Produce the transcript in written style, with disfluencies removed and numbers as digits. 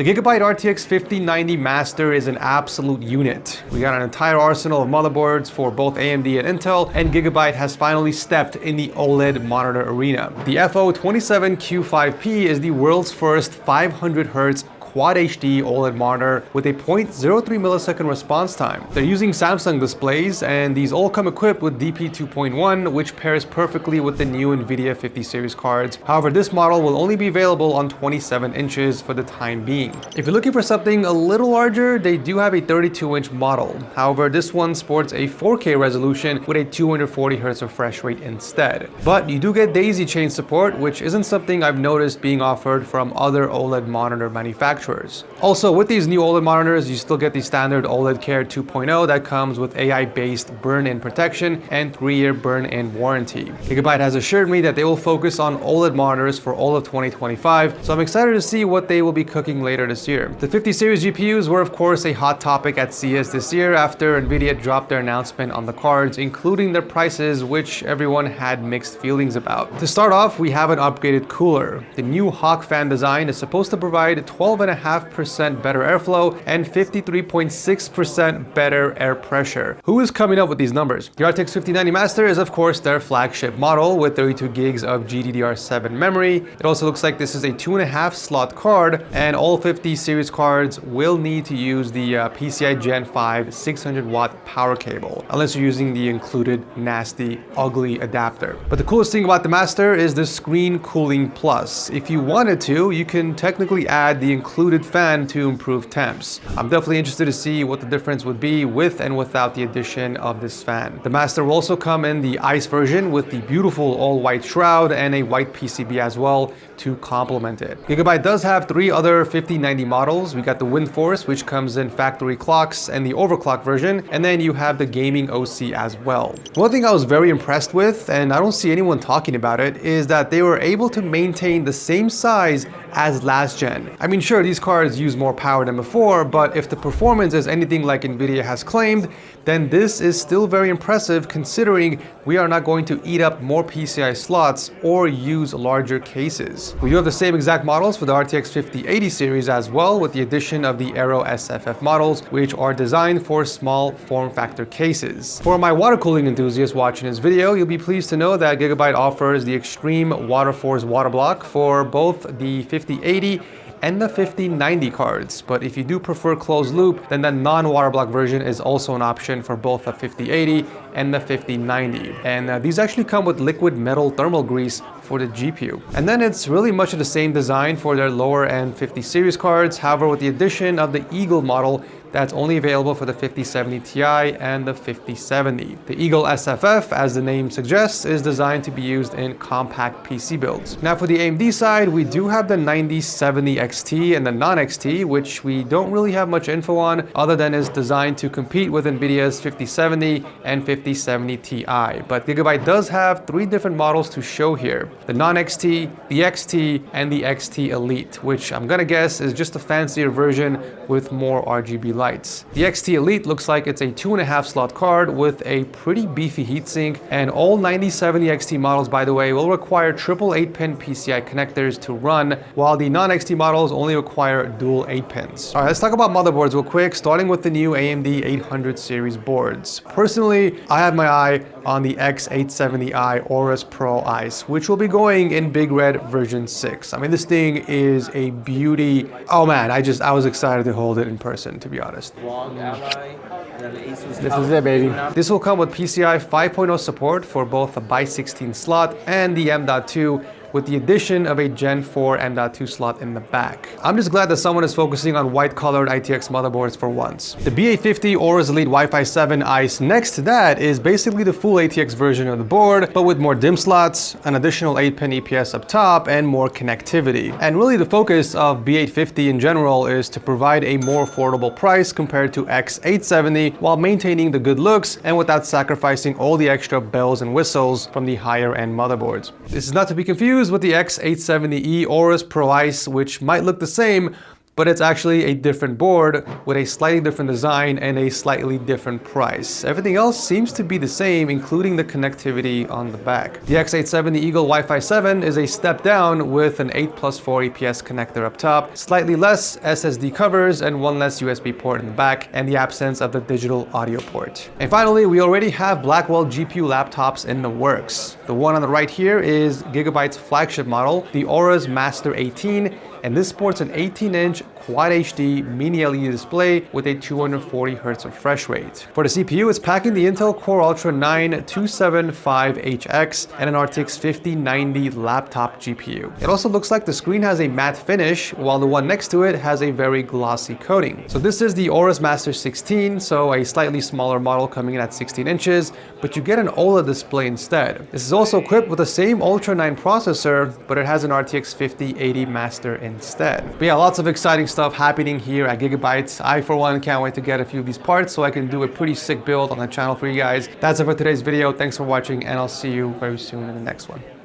The Gigabyte RTX 5090 Master is an absolute unit. We got an entire arsenal of motherboards for both AMD and Intel, and Gigabyte has finally stepped in the OLED monitor arena. The FO27Q5P is the world's first 500Hz Quad HD OLED monitor with a 0.03 millisecond response time. They're using Samsung displays, and these all come equipped with DP 2.1, which pairs perfectly with the new nvidia 50 series cards. However, this model will only be available on 27 inches for the time being. If you're looking for something a little larger, they do have a 32-inch model. However, this one sports a 4K resolution with a 240Hz refresh rate instead. But you do get daisy chain support, which isn't something I've noticed being offered from other OLED monitor manufacturers. Also, with these new OLED monitors, you still get the standard OLED Care 2.0 that comes with AI-based burn-in protection and 3-year burn-in warranty. Gigabyte has assured me that they will focus on OLED monitors for all of 2025, so I'm excited to see what they will be cooking later this year. The 50 series GPUs were of course a hot topic at CES this year after nvidia dropped their announcement on the cards, including their prices, which everyone had mixed feelings about. To start off, we have an upgraded cooler. The new Hawk fan design is supposed to provide 12.5% better airflow and 53.6% better air pressure. Who is coming up with these numbers? The RTX 5090 Master is of course their flagship model with 32 gigs of GDDR7 memory. It also looks like this is a 2.5 slot card, and all 50 series cards will need to use the PCI Gen 5 600 watt power cable, unless you're using the included nasty, ugly adapter. But the coolest thing about the Master is the Screen Cooling Plus. If you wanted to, you can technically add the included fan to improve temps. I'm definitely interested to see what the difference would be with and without the addition of this fan. The Master will also come in the Ice version with the beautiful all-white shroud and a white PCB as well to complement it. Gigabyte does have 3 other 5090 models. We got the Windforce, which comes in factory clocks, and the overclock version, and then you have the gaming OC as well. One thing I was very impressed with, and I don't see anyone talking about it, is that they were able to maintain the same size as last gen. I mean, sure, these cards use more power than before, but if the performance is anything like nvidia has claimed, then this is still very impressive considering we are not going to eat up more PCI slots or use larger cases. We do have the same exact models for the RTX 5080 series as well, with the addition of the Aero SFF models, which are designed for small form factor cases. For my water cooling enthusiasts watching this video, you'll be pleased to know that Gigabyte offers the Extreme WaterForce water block for both the 5080 and the 5090 cards. But if you do prefer closed loop, then the non-water block version is also an option for both the 5080 and the 5090. And these actually come with liquid metal thermal grease for the GPU. And then it's really much of the same design for their lower end 50 series cards, however with the addition of the Eagle model that's only available for the 5070 Ti and the 5070. The Eagle SFF, as the name suggests, is designed to be used in compact PC builds. Now for the AMD side, we do have the 9070 XT and the non-XT, which we don't really have much info on other than it's designed to compete with NVIDIA's 5070 and 5070 Ti. But Gigabyte does have 3 different models to show here: the non-XT, the XT, and the XT Elite, which I'm gonna guess is just a fancier version with more RGB lights. The XT Elite looks like it's a 2.5 slot card with a pretty beefy heatsink, and all 9070 XT models, by the way, will require triple 8-pin PCI connectors to run, while the non-XT models only require dual 8 pins. All right, let's talk about motherboards real quick, starting with the new AMD 800 series boards. Personally, I have my eye on the X870i Aorus Pro Ice, which will be going in Big Red version 6. I mean, this thing is a beauty. Oh man, I was excited to hold it in person, to be honest. This is it, baby. This will come with PCI 5.0 support for both the by 16 slot and the M.2, with the addition of a Gen 4 M.2 slot in the back. I'm just glad that someone is focusing on white-colored ITX motherboards for once. The B850 Aorus Elite Wi-Fi 7 Ice next to that is basically the full ATX version of the board, but with more DIMM slots, an additional 8-pin EPS up top, and more connectivity. And really the focus of B850 in general is to provide a more affordable price compared to X870 while maintaining the good looks and without sacrificing all the extra bells and whistles from the higher-end motherboards. This is not to be confused with the X870E Aorus Pro Ice, which might look the same, but it's actually a different board with a slightly different design and a slightly different price. Everything else seems to be the same, including the connectivity on the back. The X870 Eagle Wi-Fi 7 is a step down with an 8+4 APS connector up top, slightly less SSD covers and one less USB port in the back, and the absence of the digital audio port. And finally, we already have Blackwell GPU laptops in the works. The one on the right here is Gigabyte's flagship model, the Aura's Master 18, and this sports an 18-inch Quad HD mini LED display with a 240 Hz refresh rate. For the CPU, it's packing the Intel Core Ultra 9 275HX and an RTX 5090 laptop GPU. It also looks like the screen has a matte finish, while the one next to it has a very glossy coating. So this is the Aura's Master 16, so a slightly smaller model coming in at 16 inches, but you get an OLED display instead. This is also equipped with the same Ultra 9 processor, but it has an RTX 5080 Master instead. But yeah, lots of exciting stuff happening here at Gigabyte. I, for one, can't wait to get a few of these parts so I can do a pretty sick build on the channel for you guys. That's it for today's video. Thanks for watching, and I'll see you very soon in the next one.